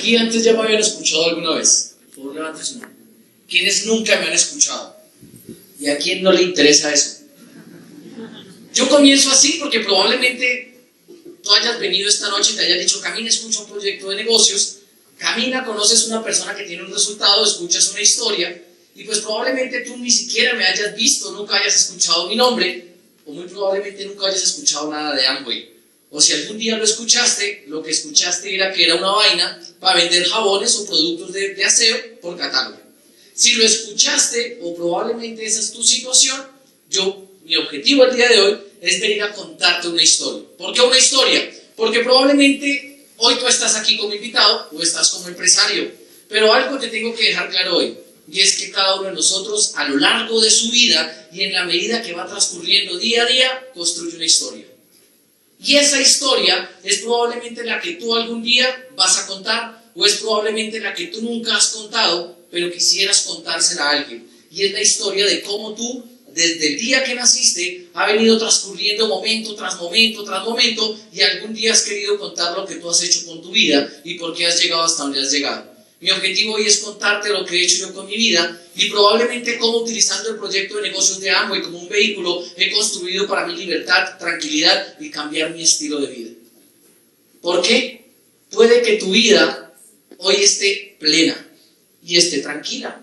aquí antes ya me habían escuchado alguna vez? Por favor, levanten su mano. ¿Quiénes nunca me han escuchado? ¿Y a quién no le interesa eso? Yo comienzo así porque probablemente tú hayas venido esta noche y te hayas dicho, Camina, escucha un proyecto de negocios, Camina, conoces una persona que tiene un resultado, escuchas una historia, y pues probablemente tú ni siquiera me hayas visto, nunca hayas escuchado mi nombre, o muy probablemente nunca hayas escuchado nada de Amway. O si algún día lo escuchaste, lo que escuchaste era que era una vaina para vender jabones o productos de aseo por catálogo. Si lo escuchaste, o probablemente esa es tu situación, mi objetivo el día de hoy es venir a contarte una historia. ¿Por qué una historia? Porque probablemente hoy tú estás aquí como invitado o estás como empresario, pero algo te tengo que dejar claro hoy, y es que cada uno de nosotros a lo largo de su vida y en la medida que va transcurriendo día a día, construye una historia. Y esa historia es probablemente la que tú algún día vas a contar, o es probablemente la que tú nunca has contado, pero quisieras contársela a alguien. Y es la historia de cómo tú, desde el día que naciste, ha venido transcurriendo momento tras momento tras momento, y algún día has querido contar lo que tú has hecho con tu vida y por qué has llegado hasta donde has llegado. Mi objetivo hoy es contarte lo que he hecho yo con mi vida y probablemente cómo, utilizando el proyecto de negocios de Amway como un vehículo, he construido para mi libertad, tranquilidad y cambiar mi estilo de vida. ¿Por qué? Puede que tu vida hoy esté plena y esté tranquila.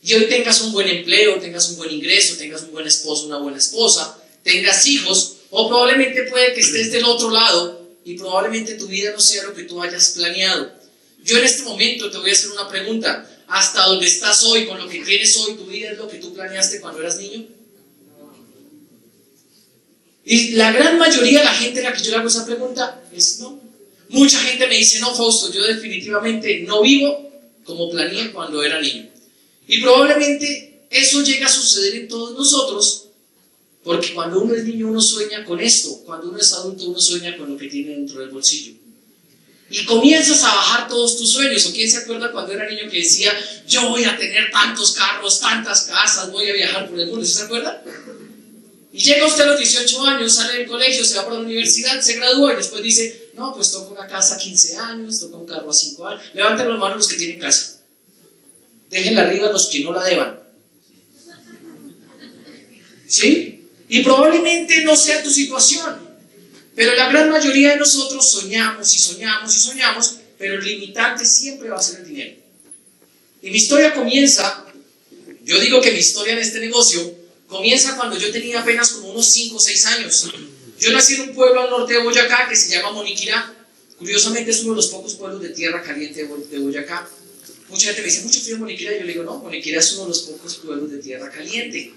Y hoy tengas un buen empleo, tengas un buen ingreso, tengas un buen esposo, una buena esposa, tengas hijos, o probablemente puede que estés del otro lado y probablemente tu vida no sea lo que tú hayas planeado. Yo en este momento te voy a hacer una pregunta. ¿Hasta donde estás hoy, con lo que tienes hoy, tu vida es lo que tú planeaste cuando eras niño? Y la gran mayoría de la gente a la que yo le hago esa pregunta es no. Mucha gente me dice, no, Fausto, yo definitivamente no vivo como planeé cuando era niño. Y probablemente eso llega a suceder en todos nosotros, porque cuando uno es niño uno sueña con esto, cuando uno es adulto uno sueña con lo que tiene dentro del bolsillo. Y comienzas a bajar todos tus sueños. ¿O quién se acuerda cuando era niño que decía, yo voy a tener tantos carros, tantas casas, voy a viajar por el mundo? ¿Se acuerda? Y llega usted a los 18 años, sale del colegio, se va para la universidad, se gradúa y después dice, no, pues toca una casa a 15 años, toca un carro a 5 años. Levanten las manos los que tienen casa. Déjenla arriba los que no la deban. ¿Sí? Y probablemente no sea tu situación. Pero la gran mayoría de nosotros soñamos y soñamos y soñamos, pero el limitante siempre va a ser el dinero. Y mi historia comienza, yo digo que mi historia en este negocio comienza cuando yo tenía apenas como unos 5 o 6 años. Yo nací en un pueblo al norte de Boyacá que se llama Moniquirá. Curiosamente es uno de los pocos pueblos de tierra caliente de Boyacá. Mucha gente me dice, mucho frío en Moniquirá. Yo le digo, no, Moniquirá es uno de los pocos pueblos de tierra caliente.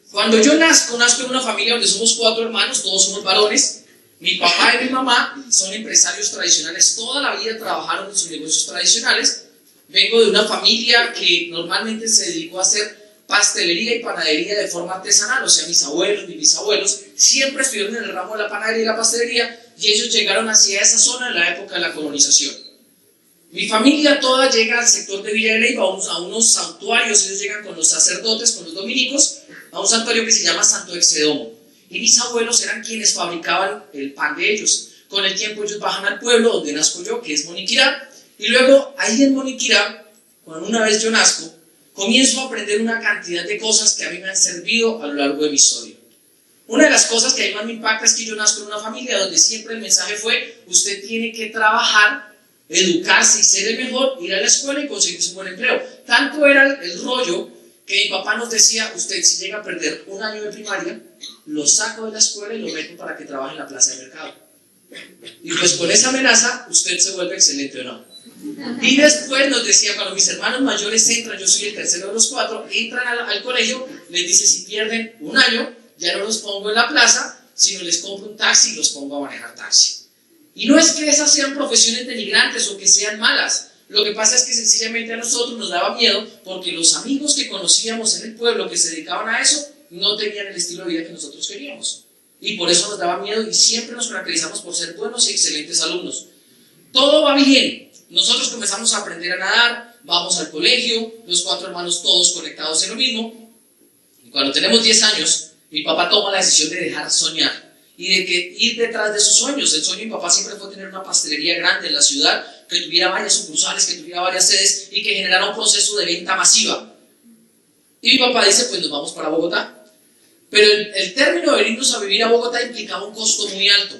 Cuando yo nazco en una familia donde somos 4 hermanos, todos somos varones. Mi papá y mi mamá son empresarios tradicionales, toda la vida trabajaron en sus negocios tradicionales. Vengo de una familia que normalmente se dedicó a hacer pastelería y panadería de forma artesanal, o sea, mis abuelos, mis bisabuelos, siempre estuvieron en el ramo de la panadería y la pastelería, y ellos llegaron hacia esa zona en la época de la colonización. Mi familia toda llega al sector de Villa de Leyva, a unos santuarios, ellos llegan con los sacerdotes, con los dominicos, a un santuario que se llama Santo Exedomo. Y mis abuelos eran quienes fabricaban el pan de ellos. Con el tiempo ellos bajan al pueblo donde nazco yo, que es Moniquirá, y luego ahí en Moniquirá, cuando una vez yo nazco, comienzo a aprender una cantidad de cosas que a mí me han servido a lo largo de mi historia. Una de las cosas que a mí más me impacta es que yo nazco en una familia donde siempre el mensaje fue, usted tiene que trabajar, educarse y ser el mejor, ir a la escuela y conseguir un buen empleo. Tanto era el rollo que mi papá nos decía, usted si llega a perder un año de primaria, lo saco de la escuela y lo meto para que trabaje en la plaza de mercado. Y pues con esa amenaza, usted se vuelve excelente o no. Y después nos decía, cuando mis hermanos mayores entran, yo soy el tercero de los 4, entran al colegio, les dice, si pierden un año, ya no los pongo en la plaza, sino les compro un taxi y los pongo a manejar taxi. Y no es que esas sean profesiones denigrantes o que sean malas. Lo que pasa es que sencillamente a nosotros nos daba miedo porque los amigos que conocíamos en el pueblo que se dedicaban a eso no tenían el estilo de vida que nosotros queríamos. Y por eso nos daba miedo y siempre nos caracterizamos por ser buenos y excelentes alumnos. Todo va bien. Nosotros comenzamos a aprender a nadar, vamos al colegio, los 4 hermanos todos conectados en lo mismo. Y cuando tenemos 10 años, mi papá toma la decisión de dejar soñar y de que ir detrás de sus sueños. El sueño de mi papá siempre fue tener una pastelería grande en la ciudad, que tuviera varias sucursales, que tuviera varias sedes y que generara un proceso de venta masiva. Y mi papá dice, pues nos vamos para Bogotá. Pero el término de venirnos a vivir a Bogotá implicaba un costo muy alto.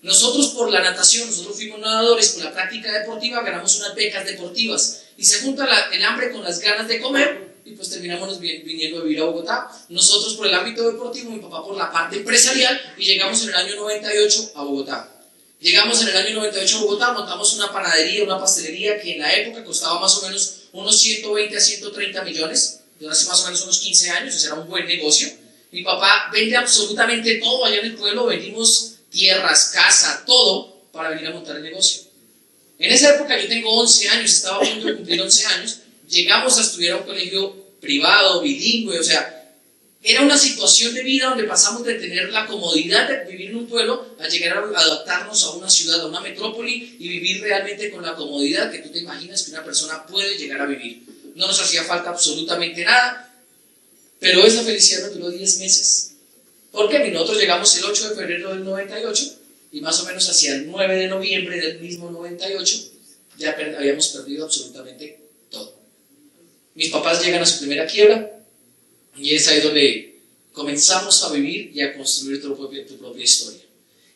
Nosotros por la natación, nosotros fuimos nadadores, por la práctica deportiva ganamos unas becas deportivas y se junta el hambre con las ganas de comer y pues terminamos viniendo a vivir a Bogotá. Nosotros por el ámbito deportivo, mi papá por la parte empresarial y llegamos en el año 98 a Bogotá. Llegamos en el año 98 a Bogotá, montamos una panadería, una pastelería que en la época costaba más o menos unos 120 a 130 millones, hace más o menos unos 15 años, o sea, era un buen negocio. Mi papá vende absolutamente todo allá en el pueblo, vendimos tierras, casa, todo para venir a montar el negocio. En esa época yo tengo 11 años, estaba a punto de cumplir 11 años, llegamos a estudiar a un colegio privado, bilingüe, o sea, era una situación de vida donde pasamos de tener la comodidad de vivir en un pueblo a llegar a adaptarnos a una ciudad, a una metrópoli y vivir realmente con la comodidad que tú te imaginas que una persona puede llegar a vivir. No nos hacía falta absolutamente nada, pero esa felicidad nos duró 10 meses. Porque nosotros llegamos el 8 de febrero del 98 y más o menos hacia el 9 de noviembre del mismo 98 ya habíamos perdido absolutamente todo. Mis papás llegan a su primera quiebra y es ahí donde comenzamos a vivir y a construir tu propia historia.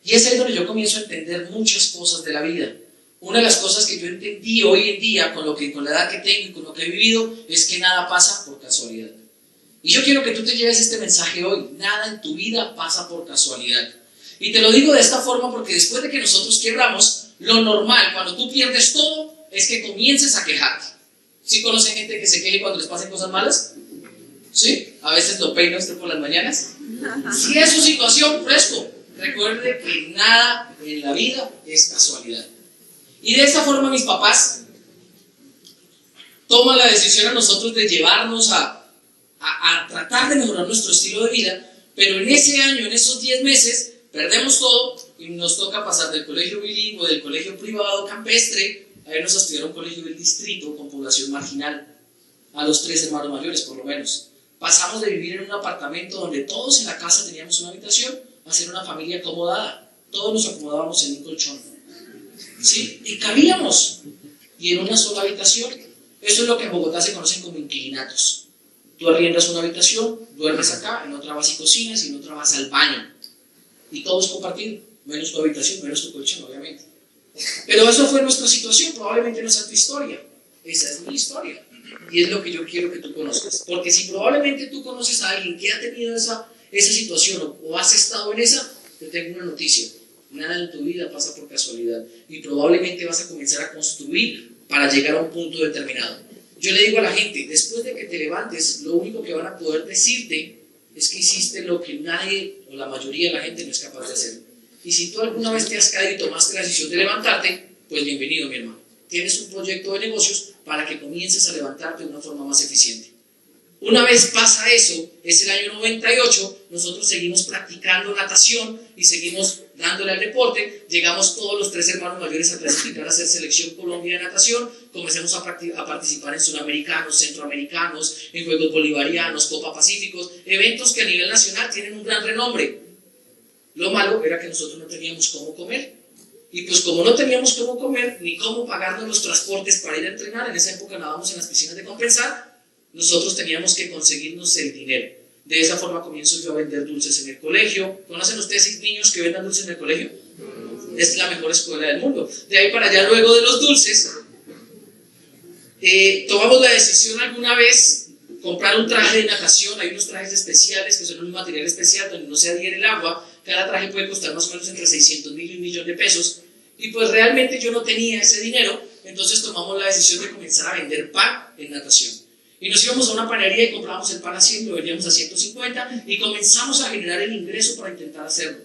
Y es ahí donde yo comienzo a entender muchas cosas de la vida. Una de las cosas que yo entendí hoy en día con la edad que tengo y con lo que he vivido es que nada pasa por casualidad. Y yo quiero que tú te lleves este mensaje hoy. Nada en tu vida pasa por casualidad. Y te lo digo de esta forma porque después de que nosotros quebramos, lo normal cuando tú pierdes todo es que comiences a quejarte. ¿Sí conocen gente que se queje cuando les pasan cosas malas? ¿Sí? A veces lo peina usted por las mañanas. Si es su situación, fresco. Recuerde que nada en la vida es casualidad. Y de esta forma mis papás toman la decisión a nosotros de llevarnos a tratar de mejorar nuestro estilo de vida, pero en ese año, en esos 10 meses, perdemos todo y nos toca pasar del colegio bilingüe, del colegio privado campestre, a irnos a estudiar a un colegio del distrito con población marginal, a los 3 hermanos mayores por lo menos. Pasamos de vivir en un apartamento donde todos en la casa teníamos una habitación, a ser una familia acomodada. Todos nos acomodábamos en un colchón. ¿Sí? Y cabíamos. Y en una sola habitación. Eso es lo que en Bogotá se conocen como inquilinatos. Tú arriendas una habitación, duermes acá, en otra vas y cocinas y en otra vas al baño. Y todo es compartido, menos tu habitación, menos tu colchón, obviamente. Pero eso fue nuestra situación, probablemente no sea tu historia. Esa es mi historia. Y es lo que yo quiero que tú conozcas. Porque si probablemente tú conoces a alguien que ha tenido esa situación o has estado en esa, te tengo una noticia. Nada en tu vida pasa por casualidad. Y probablemente vas a comenzar a construir para llegar a un punto determinado. Yo le digo a la gente, después de que te levantes, lo único que van a poder decirte es que hiciste lo que nadie o la mayoría de la gente no es capaz de hacer. Y si tú alguna vez te has caído y tomaste la decisión de levantarte, pues bienvenido, mi hermano. Tienes un proyecto de negocios para que comiences a levantarte de una forma más eficiente. Una vez pasa eso, es el año 98, nosotros seguimos practicando natación y seguimos dándole al deporte. Llegamos todos los 3 hermanos mayores a clasificar a hacer selección Colombia de natación. Comencemos a participar en sudamericanos, centroamericanos, en Juegos Bolivarianos, Copa Pacíficos, eventos que a nivel nacional tienen un gran renombre. Lo malo era que nosotros no teníamos cómo comer. Y pues como no teníamos cómo comer, ni cómo pagarnos los transportes para ir a entrenar, en esa época nadábamos en las piscinas de Compensar, nosotros teníamos que conseguirnos el dinero. De esa forma comienzo yo a vender dulces en el colegio. ¿Conocen ustedes niños que vendan dulces en el colegio? Es la mejor escuela del mundo. De ahí para allá, luego de los dulces, tomamos la decisión alguna vez comprar un traje de natación. Hay unos trajes especiales que son un material especial donde no se adhiere el agua. Cada traje puede costar más o menos entre 600,000 y 1,000,000 de pesos. Y pues realmente yo no tenía ese dinero, entonces tomamos la decisión de comenzar a vender pan en natación. Y nos íbamos a una panadería y comprábamos el pan a 100, lo vendíamos a 150 y comenzamos a generar el ingreso para intentar hacerlo.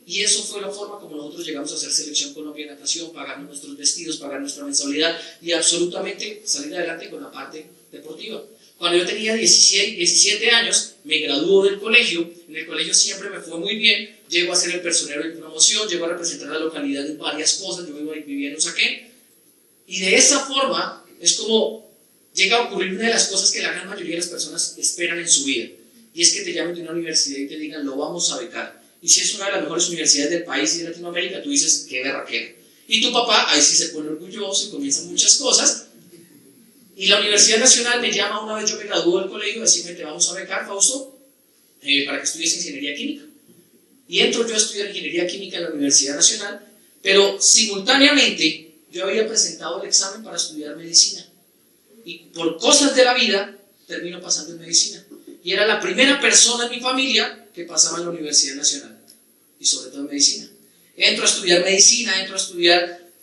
Y eso fue la forma como nosotros llegamos a hacer selección Colombia de natación, pagar nuestros vestidos, pagar nuestra mensualidad y absolutamente salir adelante con la parte deportiva. Cuando yo tenía 17 años, me graduó del colegio. En el colegio siempre me fue muy bien. Llego a ser el personero de promoción, llego a representar a la localidad en varias cosas. Yo vivía en Usaquén. Y de esa forma es como llega a ocurrir una de las cosas que la gran mayoría de las personas esperan en su vida. Y es que te llamen de una universidad y te digan, lo vamos a becar. Y si es una de las mejores universidades del país y de Latinoamérica, tú dices, qué berraquera. Y tu papá, ahí sí se pone orgulloso y comienzan muchas cosas. Y la Universidad Nacional me llama una vez yo me graduó del colegio, decirme, te vamos a becar, Fausto, para que estudies Ingeniería Química. Y entro yo a estudiar Ingeniería Química en la Universidad Nacional, pero simultáneamente yo había presentado el examen para estudiar Medicina. Y por cosas de la vida, termino pasando en Medicina. Y era la primera persona en mi familia que pasaba en la Universidad Nacional, y sobre todo en Medicina. Entro a estudiar Medicina,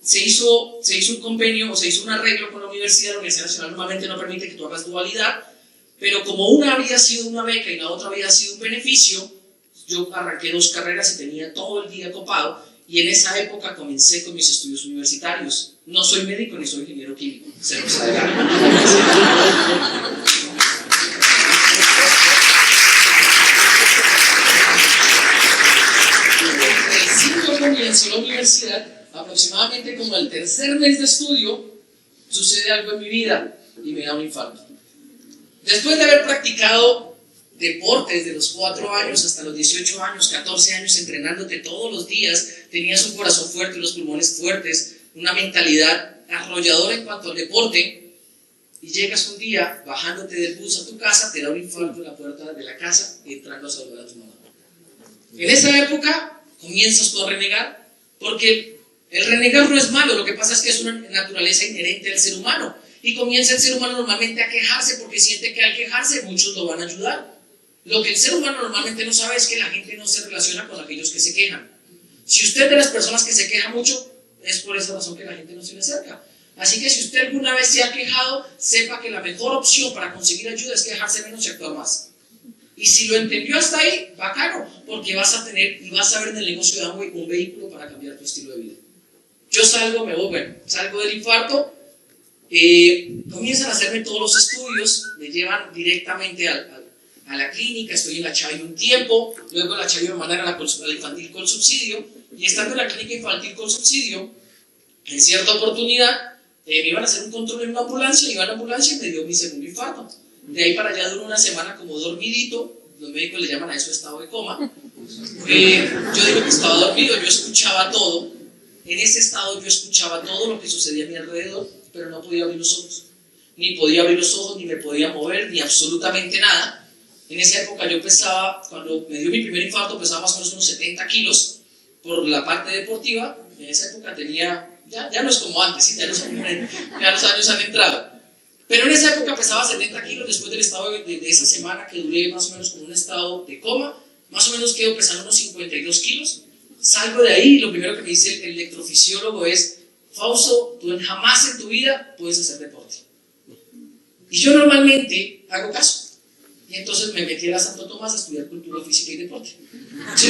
se hizo un convenio o se hizo un arreglo con la Universidad Nacional normalmente no permite que tú hagas dualidad, pero como una había sido una beca y la otra había sido un beneficio, yo arranqué 2 carreras y tenía todo el día copado, y en esa época comencé con mis estudios universitarios. No soy médico ni soy ingeniero químico, se los adelanto. Comienzo la universidad, aproximadamente como el 3er mes de estudio, sucede algo en mi vida y me da un infarto. Después de haber practicado deporte desde los 4 años hasta los 18 años, 14 años entrenándote todos los días, tenías un corazón fuerte, los pulmones fuertes, una mentalidad arrolladora en cuanto al deporte, y llegas un día bajándote del bus a tu casa, te da un infarto en la puerta de la casa entrando a saludar a tu mamá. En esa época comienzas tú a renegar, porque el renegar no es malo, lo que pasa es que es una naturaleza inherente al ser humano, y comienza el ser humano normalmente a quejarse porque siente que al quejarse muchos lo van a ayudar. Lo que el ser humano normalmente no sabe es que la gente no se relaciona con aquellos que se quejan. Si usted es de las personas que se queja mucho, es por esa razón que la gente no se le acerca. Así que si usted alguna vez se ha quejado, sepa que la mejor opción para conseguir ayuda es quejarse menos y actuar más. Y si lo entendió hasta ahí, bacano, porque vas a tener y vas a ver en el negocio de Amway un vehículo para cambiar tu estilo de vida. Yo salgo del infarto, comienzan a hacerme todos los estudios, me llevan directamente a la clínica, estoy en la Chayo un tiempo, luego la Chayo me mandan a la infantil con subsidio, y estando en la clínica infantil con subsidio, en cierta oportunidad, me iban a hacer un control en una ambulancia, iba a la ambulancia y me dio mi segundo infarto. De ahí para allá duró una semana como dormidito, los médicos le llaman a eso estado de coma. Yo digo que estaba dormido, yo escuchaba todo. En ese estado yo escuchaba todo lo que sucedía a mi alrededor, pero no podía abrir los ojos. Ni podía abrir los ojos, ni me podía mover, ni absolutamente nada. En esa época yo pesaba, cuando me dio mi primer infarto, pesaba más o menos unos 70 kilos por la parte deportiva. En esa época tenía, ya no es como antes, ¿sí? ya los años han entrado. Pero en esa época pesaba 70 kilos después del estado de esa semana que duré más o menos con un estado de coma. Más o menos quedo pesando unos 52 kilos. Salgo de ahí y lo primero que me dice el electrofisiólogo es: Fausto, tú jamás en tu vida puedes hacer deporte. Y yo normalmente hago caso. Y entonces me metí a la Santo Tomás a estudiar cultura física y deporte. ¿Sí?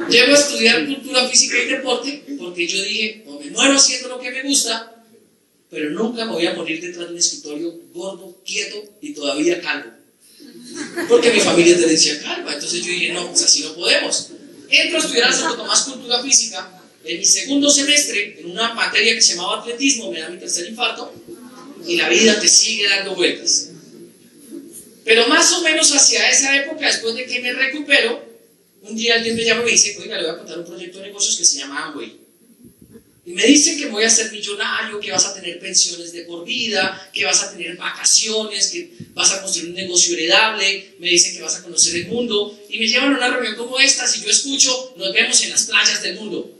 Llego a estudiar cultura física y deporte porque yo dije, o me muero haciendo lo que me gusta, pero nunca me voy a morir detrás de un escritorio gordo, quieto y todavía calvo. Porque mi familia es de herencia calva. Entonces yo dije, no, pues así no podemos. Entro a estudiar a Santo Tomás cultura física. En mi segundo semestre, en una materia que se llamaba atletismo, me da mi tercer infarto y la vida te sigue dando vueltas. Pero más o menos hacia esa época, después de que me recupero, un día alguien me llama y me dice, oiga, le voy a contar un proyecto de negocios que se llama Amway. Y me dicen que voy a ser millonario, que vas a tener pensiones de por vida, que vas a tener vacaciones, que vas a construir un negocio heredable, me dicen que vas a conocer el mundo, y me llevan a una reunión como esta, y yo escucho, nos vemos en las playas del mundo.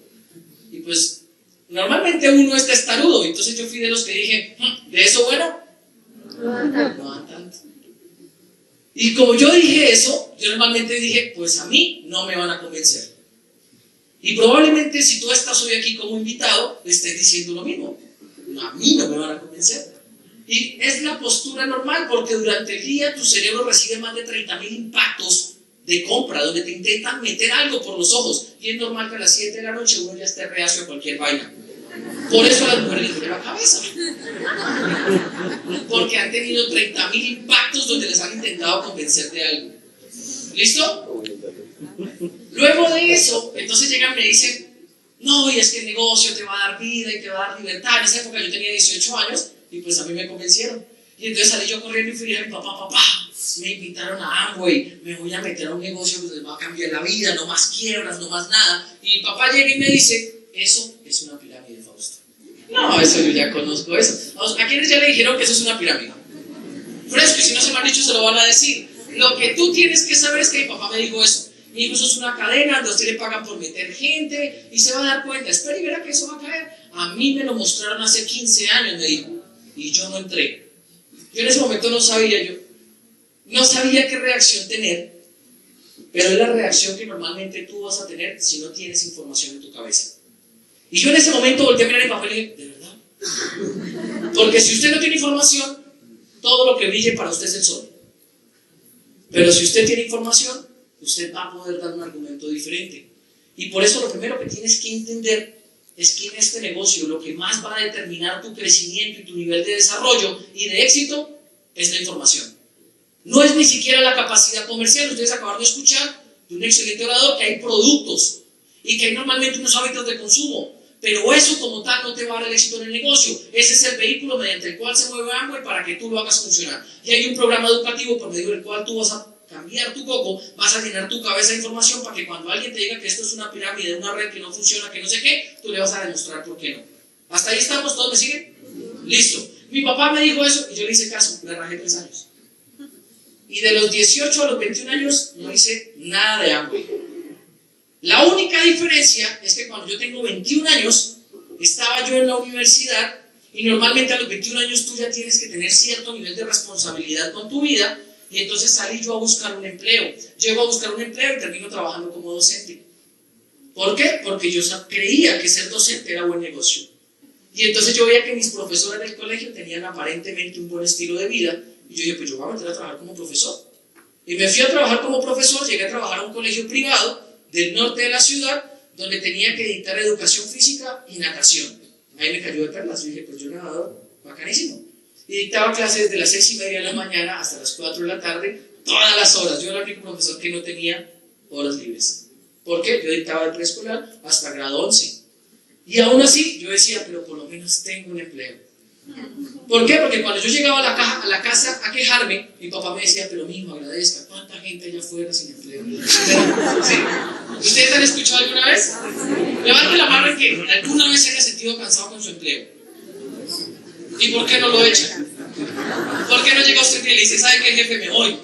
Y pues, normalmente uno está testarudo, entonces yo fui de los que dije, ¿de eso bueno? No tanto. Y como yo dije eso, yo normalmente dije, pues a mí no me van a convencer. Y probablemente si tú estás hoy aquí como invitado, le estés diciendo lo mismo. No, a mí no me van a convencer. Y es la postura normal, porque durante el día tu cerebro recibe más de 30,000 impactos de compra, donde te intentan meter algo por los ojos. Y es normal que a las 7 de la noche uno ya esté reacio a cualquier vaina. Por eso a las mujeres les duele la cabeza. Porque han tenido 30,000 impactos donde les han intentado convencer de algo. ¿Listo? Luego de eso, entonces llegan y me dicen, no, y es que el negocio te va a dar vida y te va a dar libertad. En esa época yo tenía 18 años y pues a mí me convencieron. Y entonces salí yo corriendo y fui a mi papá, me invitaron a Amway, me voy a meter a un negocio que les va a cambiar la vida, no más quiebras, no más nada. Y mi papá llega y me dice, eso es una pirámide. No, eso yo ya conozco eso. ¿A quiénes ya le dijeron que eso es una pirámide? Fresco, y si no se lo han dicho, se lo van a decir. Lo que tú tienes que saber es que mi papá me dijo eso. Mi hijo, eso es una cadena donde a usted le pagan por meter gente y se va a dar cuenta. Espera y verá que eso va a caer. A mí me lo mostraron hace 15 años, me dijo. Y yo no entré. Yo en ese momento no sabía qué reacción tener, pero es la reacción que normalmente tú vas a tener si no tienes información en tu cabeza. Y yo en ese momento volteé a mirar el papel y dije, ¿de verdad? Porque si usted no tiene información, todo lo que brille para usted es el sol. Pero si usted tiene información, usted va a poder dar un argumento diferente. Y por eso lo primero que tienes que entender es que en este negocio lo que más va a determinar tu crecimiento y tu nivel de desarrollo y de éxito es la información. No es ni siquiera la capacidad comercial. Ustedes acabaron de escuchar de un excelente orador que hay productos y que hay normalmente unos hábitos de consumo, pero eso como tal no te va a dar el éxito en el negocio. Ese es el vehículo mediante el cual se mueve Amway para que tú lo hagas funcionar. Y hay un programa educativo por medio del cual tú vas a cambiar tu coco, vas a llenar tu cabeza de información para que cuando alguien te diga que esto es una pirámide, una red que no funciona, que no sé qué, tú le vas a demostrar por qué no. ¿Hasta ahí estamos? ¿Todos me siguen? Listo. Mi papá me dijo eso y yo le hice caso, me rajé 3 años. Y de los 18 a los 21 años no hice nada de Amway. La única diferencia es que cuando yo tengo 21 años, estaba yo en la universidad y normalmente a los 21 años tú ya tienes que tener cierto nivel de responsabilidad con tu vida. Y entonces salí yo a buscar un empleo. Llego a buscar un empleo y termino trabajando como docente. ¿Por qué? Porque yo creía que ser docente era buen negocio. Y entonces yo veía que mis profesores del colegio tenían aparentemente un buen estilo de vida. Y yo dije, pues yo voy a meter a trabajar como profesor. Y me fui a trabajar como profesor, llegué a trabajar a un colegio privado del norte de la ciudad, donde tenía que dictar educación física y natación. Ahí me cayó de perlas. Yo dije, pues yo nadador, bacanísimo. Y dictaba clases desde las 6:30 de la mañana hasta las 4 de la tarde, todas las horas. Yo era el único profesor que no tenía horas libres. ¿Por qué? Yo dictaba de preescolar hasta grado 11. Y aún así, yo decía, pero por lo menos tengo un empleo. ¿Por qué? Porque cuando yo llegaba a la casa a quejarme, mi papá me decía, pero mijo, agradezca, ¿cuánta gente allá afuera sin empleo? ¿Sí? ¿Ustedes han escuchado alguna vez? Levanten la mano en que alguna vez se haya sentido cansado con su empleo. ¿Y por qué no lo echan? ¿Por qué no llega usted y le dice, ¿sabe qué, jefe, me voy?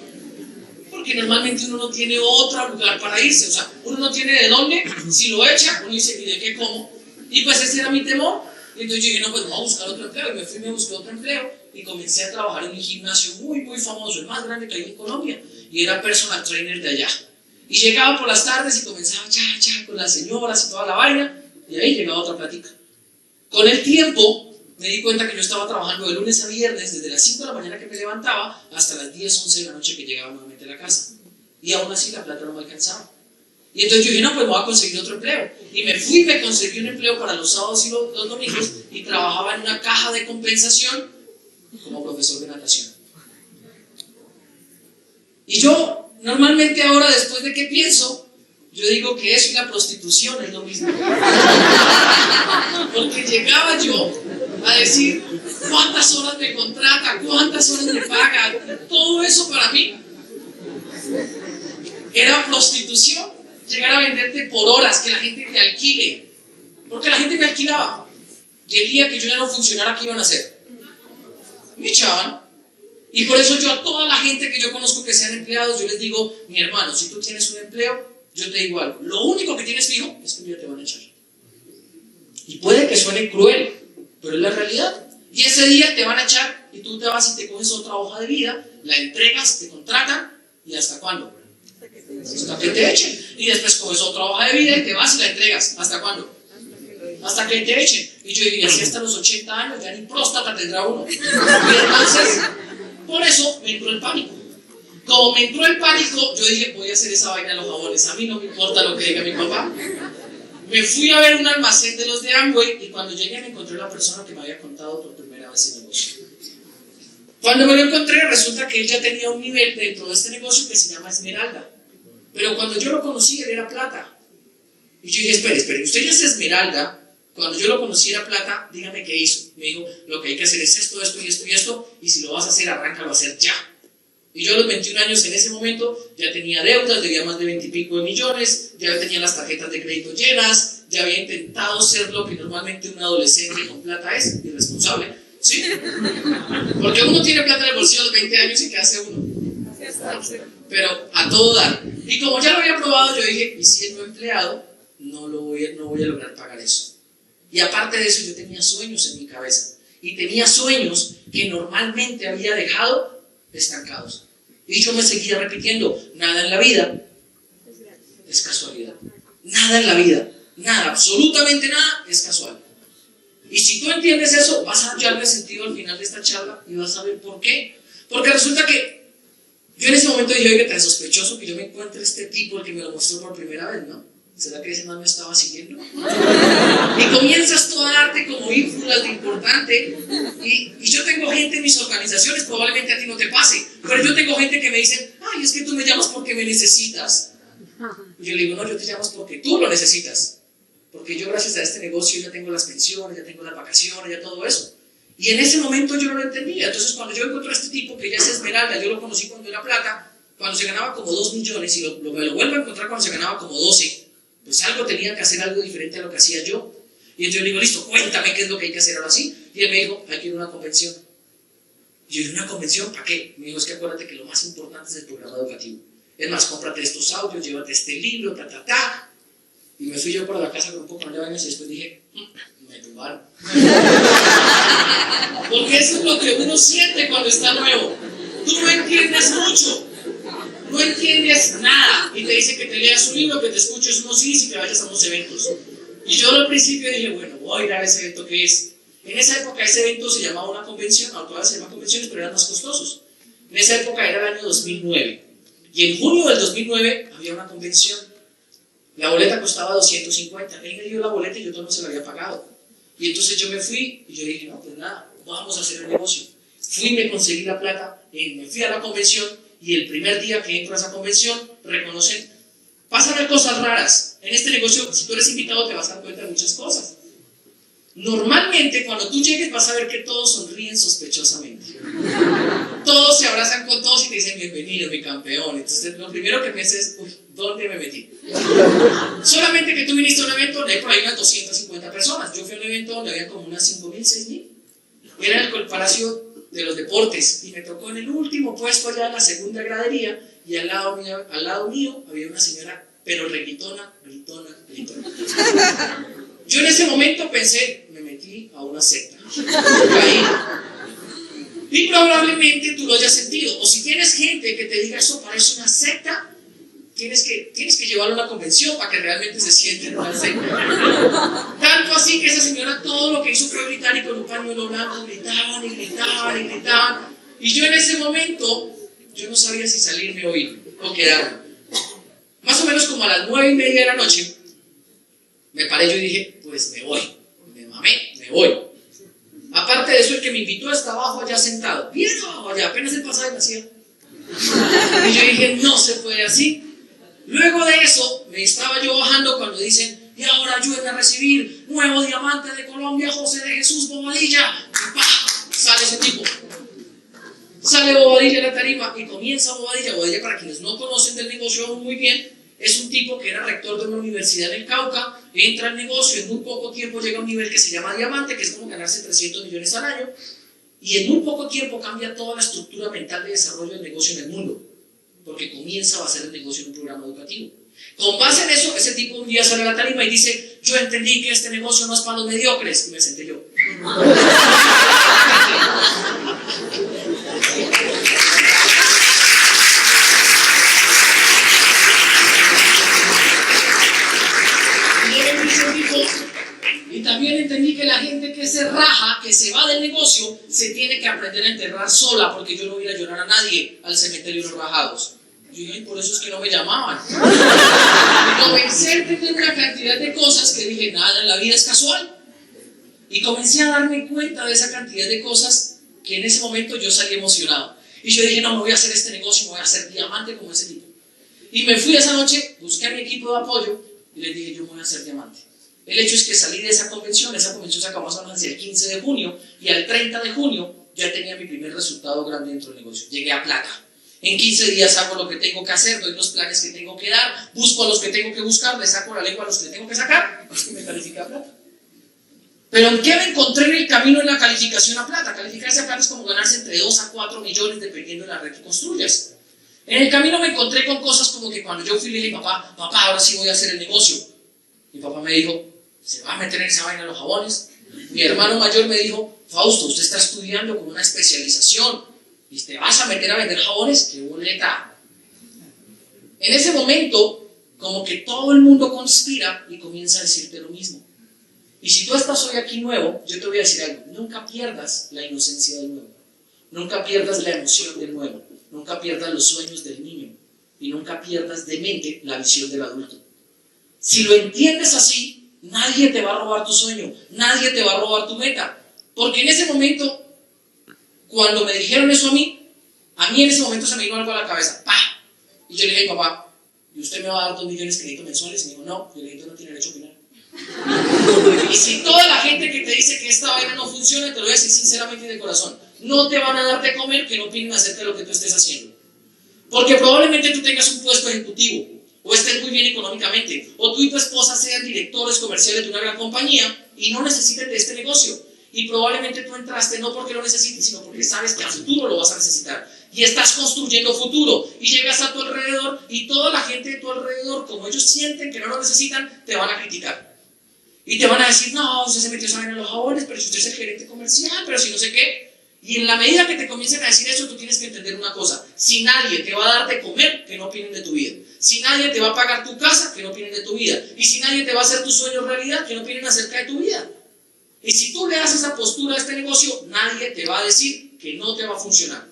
Porque normalmente uno no tiene otro lugar para irse. O sea, uno no tiene de dónde. Si lo echa, uno dice, ¿y de qué como? Y pues ese era mi temor. Y entonces yo dije, no, pues voy a buscar otro empleo. Y me fui y me busqué otro empleo. Y comencé a trabajar en un gimnasio muy, muy famoso, el más grande que hay en Colombia. Y era personal trainer de allá. Y llegaba por las tardes y comenzaba a echar con las señoras y toda la vaina. Y ahí llegaba otra plática. Con el tiempo me di cuenta que yo estaba trabajando de lunes a viernes, desde las 5 de la mañana que me levantaba hasta las 10, 11 de la noche que llegaba nuevamente a la casa. Y aún así la plata no me alcanzaba. Y entonces yo dije, no, pues me voy a conseguir otro empleo. Y me fui y me conseguí un empleo para los sábados y los domingos y trabajaba en una caja de compensación como profesor de natación. Y yo normalmente ahora, después de que pienso, yo digo que eso y la prostitución es lo mismo. Porque llegaba yo a decir cuántas horas me contrata, cuántas horas me paga. Todo eso para mí era prostitución. Llegar a venderte por horas, que la gente te alquile. Porque la gente me alquilaba. Y el día que yo ya no funcionara, ¿qué iban a hacer? Me echaban. Y por eso yo a toda la gente que yo conozco que sean empleados, yo les digo, mi hermano, si tú tienes un empleo, yo te digo algo. Lo único que tienes fijo es que un día te van a echar. Y puede que suene cruel, pero es la realidad. Y ese día te van a echar y tú te vas y te coges otra hoja de vida, la entregas, te contratan, ¿y hasta cuándo? Hasta que te echen. Y después coges otra hoja de vida y te vas y la entregas. ¿Hasta cuándo? Hasta que te echen. Y yo diría, si hasta los 80 años ya ni próstata tendrá uno. Y entonces, por eso me entró el pánico. Como me entró el pánico, yo dije, voy a hacer esa vaina de los jabones. A mí no me importa lo que diga mi papá. Me fui a ver un almacén de los de Amway y cuando llegué me encontré la persona que me había contado por primera vez el negocio. Cuando me lo encontré, resulta que él ya tenía un nivel dentro de este negocio que se llama Esmeralda. Pero cuando yo lo conocí, él era plata. Y yo dije, espere, usted ya es Esmeralda. Cuando yo lo conocí era plata, dígame qué hizo. Me dijo, lo que hay que hacer es esto, esto y esto y esto, y si lo vas a hacer, arráncalo a hacer ya. Y Y yo a los 21 años en ese momento ya tenía deudas, debía más de 20 y pico de millones, ya tenía las tarjetas de crédito llenas, ya había intentado ser lo que normalmente un adolescente con plata es, irresponsable, ¿sí? Porque uno tiene plata en el bolsillo a los 20 años y ¿qué hace uno? Pero a todo dar. Y como ya lo había probado, yo dije, y siendo empleado, no voy a lograr pagar eso. Y aparte de eso, yo tenía sueños en mi cabeza. Y tenía sueños que normalmente había dejado estancados. Y yo me seguía repitiendo, nada en la vida es casualidad. Nada en la vida, nada, absolutamente nada es casual. Y si tú entiendes eso, vas a hallarle sentido al final de esta charla y vas a ver por qué. Porque resulta que yo en ese momento dije, oiga, tan sospechoso que yo me encuentre este tipo, el que me lo mostró por primera vez, ¿no? ¿Será que ese man me estaba siguiendo? Y comienzas tú a darte como ínfulas de importante. Y yo tengo gente en mis organizaciones, probablemente a ti no te pase, pero yo tengo gente que me dice, ay, es que tú me llamas porque me necesitas. Y yo le digo, no, yo te llamas porque tú lo necesitas. Porque yo gracias a este negocio ya tengo las pensiones, ya tengo las vacaciones, ya todo eso. Y en ese momento yo no lo entendía. Entonces cuando yo encontré a este tipo que ya es esmeralda, yo lo conocí cuando era plata, cuando se ganaba como 2 millones y me lo vuelvo a encontrar cuando se ganaba como 12. Pues algo tenía que hacer algo diferente a lo que hacía yo. Y entonces yo le digo, listo, cuéntame qué es lo que hay que hacer ahora sí. Y él me dijo, hay que ir a una convención. Y yo, ¿y una convención? ¿Para qué? Me dijo, es que acuérdate que lo más importante es el programa educativo. Es más, cómprate estos audios, llévate este libro, ta. Y me fui yo para la casa con un poco de vainas y después dije, me tumbaron. Porque eso es lo que uno siente cuando está nuevo. Tú no entiendes mucho. No entiendes nada y te dice que te leas un libro, que te escuches unos CDs y que vayas a unos eventos. Y yo al principio dije, bueno, voy a ir a ese evento que es. En esa época ese evento se llamaba una convención, ahora todavía se llaman convenciones, pero eran más costosos. En esa época era el año 2009. Y en junio del 2009 había una convención. La boleta costaba 250. Él me dio la boleta y yo todavía no se la había pagado. Y entonces yo me fui y yo dije, no, pues nada, vamos a hacer el negocio. Fui, me conseguí la plata, me fui a la convención. Y el primer día que entro a esa convención, reconocen, pasan a ver cosas raras. En este negocio, si tú eres invitado, te vas a dar cuenta de muchas cosas. Normalmente, cuando tú llegues, vas a ver que todos sonríen sospechosamente. Todos se abrazan con todos y te dicen, bienvenido, mi campeón. Entonces, lo primero que piensas es, uy, ¿dónde me metí? Solamente que tú viniste a un evento donde hay por ahí unas 250 personas. Yo fui a un evento donde había como unas 5.000, 6.000. Era el Palacio de los Deportes y me tocó en el último puesto allá en la segunda gradería y al lado mío había una señora pero gritona. Yo en ese momento pensé, me metí a una secta, caí. Y probablemente tú lo hayas sentido, o si tienes gente que te diga eso parece una secta, tienes que llevarlo a una convención para que realmente se siente en una secta. Tanto así que esa señora todo lo que hizo fue gritar y con un pañuelo blanco gritaban. Y yo en ese momento, yo no sabía si salirme o ir, o quedarme. Más o menos como a las 9:30 de la noche, me paré yo y dije, pues me voy. Me mamé, me voy. Aparte de eso, el que me invitó está abajo allá sentado. Bien abajo allá, apenas el pasaje me hacía. Y yo dije, no se puede así. Luego de eso, me estaba yo bajando cuando dicen, y ahora ayúdenme a recibir nuevo diamante de Colombia, José de Jesús Bobadilla. Y ¡pah! Sale ese tipo. Sale Bobadilla en la tarima y comienza Bobadilla. Bobadilla, para quienes no conocen del negocio aún muy bien, es un tipo que era rector de una universidad en el Cauca, entra al negocio, en muy poco tiempo llega a un nivel que se llama diamante, que es como ganarse 300 millones al año, y en muy poco tiempo cambia toda la estructura mental de desarrollo del negocio en el mundo. Porque comienza a basar el negocio en un programa educativo. Con base en eso, ese tipo un día sale a la tarima y dice, yo entendí que este negocio no es para los mediocres. Y me senté yo. Y también entendí que la gente que se raja, que se va del negocio, se tiene que aprender a enterrar sola, porque yo no voy a llorar a nadie al cementerio de los rajados. Y yo, por eso es que no me llamaban. Comencé a entender una cantidad de cosas que dije, nada en la vida es casual. Y comencé a darme cuenta de esa cantidad de cosas que en ese momento yo salí emocionado. Y yo dije, no, me voy a hacer este negocio, me voy a hacer diamante como ese tipo. Y me fui esa noche, busqué a mi equipo de apoyo y les dije, yo me voy a hacer diamante. El hecho es que salí de esa convención se acabó más o menos el 15 de junio y al 30 de junio ya tenía mi primer resultado grande dentro del negocio. Llegué a plata. En 15 días hago lo que tengo que hacer, doy los planes que tengo que dar, busco a los que tengo que buscar, le saco la lengua a los que le tengo que sacar, es que me califica a plata. Pero ¿en qué me encontré en el camino en la calificación a plata? Calificarse a plata es como ganarse entre 2 a 4 millones dependiendo de la red que construyas. En el camino me encontré con cosas como que cuando yo fui le dije a mi papá, papá, ahora sí voy a hacer el negocio. Mi papá me dijo, ¿se va a meter en esa vaina de los jabones? Mi hermano mayor me dijo, Fausto, usted está estudiando con una especialización y te vas a meter a vender jabones, ¡qué boleta! En ese momento, como que todo el mundo conspira y comienza a decirte lo mismo. Y si tú estás hoy aquí nuevo, yo te voy a decir algo, nunca pierdas la inocencia del nuevo, nunca pierdas la emoción del nuevo, nunca pierdas los sueños del niño y nunca pierdas de mente la visión del adulto. Si lo entiendes así, nadie te va a robar tu sueño, nadie te va a robar tu meta, porque en ese momento, cuando me dijeron eso a mí en ese momento se me vino algo a la cabeza, ¡pah! Y yo le dije, papá, ¿y usted me va a dar 2 millones de créditos mensuales? Y me dijo, no, yo le dije, no tiene derecho a opinar. Y si toda la gente que te dice que esta vaina no funciona, te lo voy a decir sinceramente y de corazón, no te van a dar de comer que no opinen acerca de lo que tú estés haciendo. Porque probablemente tú tengas un puesto ejecutivo, o estés muy bien económicamente, o tú y tu esposa sean directores comerciales de una gran compañía y no necesiten de este negocio. Y probablemente tú entraste no porque lo necesites, sino porque sabes que a futuro lo vas a necesitar. Y estás construyendo futuro. Y llegas a tu alrededor y toda la gente de tu alrededor, como ellos sienten que no lo necesitan, te van a criticar. Y te van a decir, no, usted se metió esa vaina en los jabones, pero si usted es el gerente comercial, pero si no sé qué. Y en la medida que te comiencen a decir eso, tú tienes que entender una cosa. Si nadie te va a dar de comer, que no opinen de tu vida. Si nadie te va a pagar tu casa, que no opinen de tu vida. Y si nadie te va a hacer tus sueños realidad, que no opinen acerca de tu vida. Y si tú le das esa postura a este negocio, nadie te va a decir que no te va a funcionar.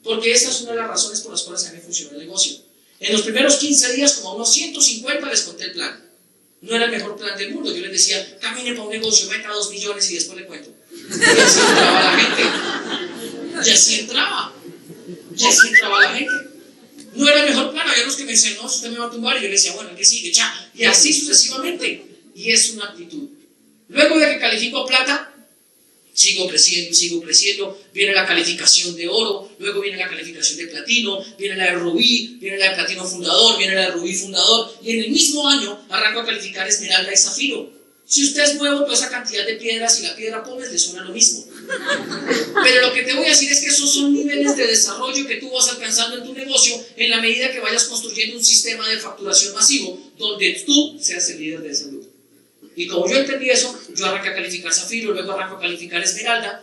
Porque esa es una de las razones por las cuales a mí me funcionó el negocio. En los primeros 15 días, como a unos 150, les conté el plan. No era el mejor plan del mundo. Yo les decía, camine para un negocio, meta 2 millones y después le cuento. Y así entraba la gente. Y así entraba. Y así entraba la gente. No era el mejor plan. Había unos que me decían, no, usted me va a tumbar. Y yo le decía, bueno, ¿qué sigue? Ya. Y así sucesivamente. Y es una actitud. Luego de que califico a plata, sigo creciendo, viene la calificación de oro, luego viene la calificación de platino, viene la de rubí, viene la de platino fundador, viene la de rubí fundador, y en el mismo año arranco a calificar esmeralda y zafiro. Si usted es nuevo, toda esa cantidad de piedras y la piedra Pómez le suena lo mismo. Pero lo que te voy a decir es que esos son niveles de desarrollo que tú vas alcanzando en tu negocio en la medida que vayas construyendo un sistema de facturación masivo donde tú seas el líder de ese grupo. Y como yo entendí eso, yo arranqué a calificar zafiro, luego arranco a calificar esmeralda,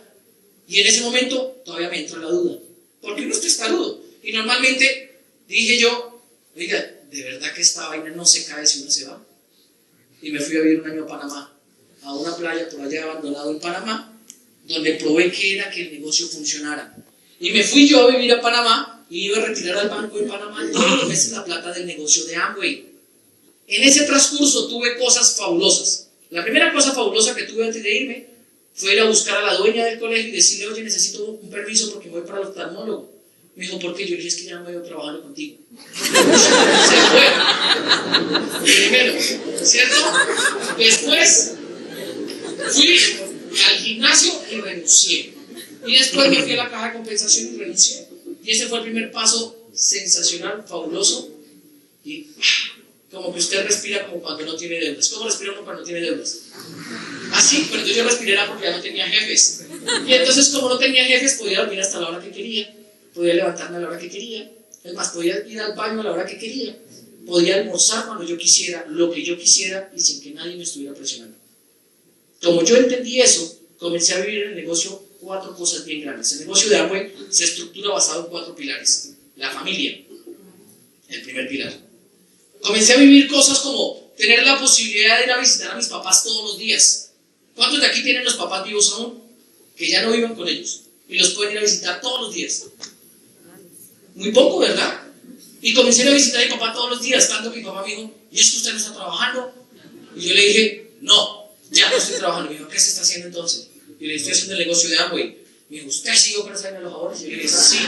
y en ese momento todavía me entra la duda. Porque uno está testarudo. Y normalmente dije yo, oiga, ¿de verdad que esta vaina no se cae si uno se va? Y me fui a vivir un año a Panamá, a una playa por allá abandonado en Panamá, donde probé que era que el negocio funcionara. Y me fui yo a vivir a Panamá y iba a retirar al banco de Panamá todos los meses la plata del negocio de Amway. En ese transcurso tuve cosas fabulosas. La primera cosa fabulosa que tuve antes de irme fue ir a buscar a la dueña del colegio y decirle, oye, necesito un permiso porque voy para el oftalmólogo. Me dijo, ¿por qué? Yo le dije, es que ya no me voy trabajando contigo. Se fue. Primero, ¿cierto? Después fui al gimnasio y renuncié. Y después me fui a la caja de compensación y renuncié. Y ese fue el primer paso sensacional, fabuloso. Y como que usted respira como cuando no tiene deudas. ¿Cómo respira uno cuando no tiene deudas? Así, pero entonces yo respiré porque ya no tenía jefes. Y entonces como no tenía jefes, podía dormir hasta la hora que quería, podía levantarme a la hora que quería, es más, podía ir al baño a la hora que quería, podía almorzar cuando yo quisiera, lo que yo quisiera y sin que nadie me estuviera presionando. Como yo entendí eso, comencé a vivir en el negocio 4 cosas bien grandes. El negocio de Amway se estructura basado en 4 pilares. La familia, el primer pilar. Comencé a vivir cosas como tener la posibilidad de ir a visitar a mis papás todos los días. ¿Cuántos de aquí tienen los papás vivos aún? Que ya no viven con ellos y los pueden ir a visitar todos los días. Muy poco, ¿verdad? Y comencé a ir a visitar a mi papá todos los días, tanto que mi papá me dijo, ¿y es que usted no está trabajando? Y yo le dije, no, ya no estoy trabajando. Me dijo, ¿qué se está haciendo entonces? Y le dije, estoy haciendo el negocio de Amway. Me dijo, ¿usted siguió con esa vaina de los jabones? Y yo le dije, sí.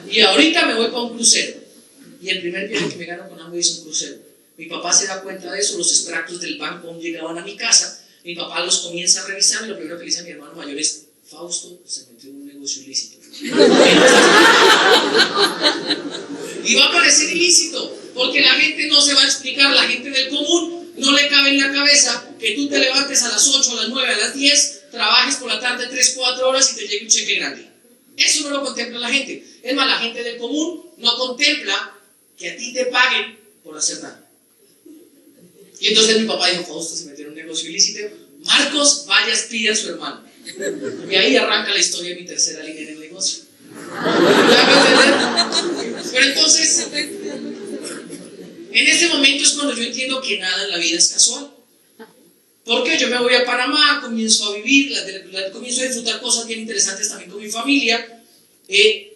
Y ahorita me voy para un crucero. Y el primer viaje que me gano con Amway es un crucero. Mi papá se da cuenta de eso, los extractos del banco llegaban a mi casa, mi papá los comienza a revisar y lo primero que le dice a mi hermano mayor es, Fausto se metió en un negocio ilícito. Porque la gente no se va a explicar, la gente del común no le cabe en la cabeza que tú te levantes a las 8, a las 9, a las 10, trabajes por la tarde 3, 4 horas y te llegue un cheque grande. Eso no lo contempla la gente. Es más, la gente del común no contempla que a ti te paguen por hacer nada. Y entonces mi papá dijo: Fausto se metió en un negocio ilícito. Marcos, vaya, pide a su hermano. Y ahí arranca la historia de mi tercera línea en el negocio. Pero entonces, en ese momento es cuando yo entiendo que nada en la vida es casual. Porque yo me voy a Panamá, comienzo a vivir, comienzo a disfrutar cosas bien interesantes también con mi familia,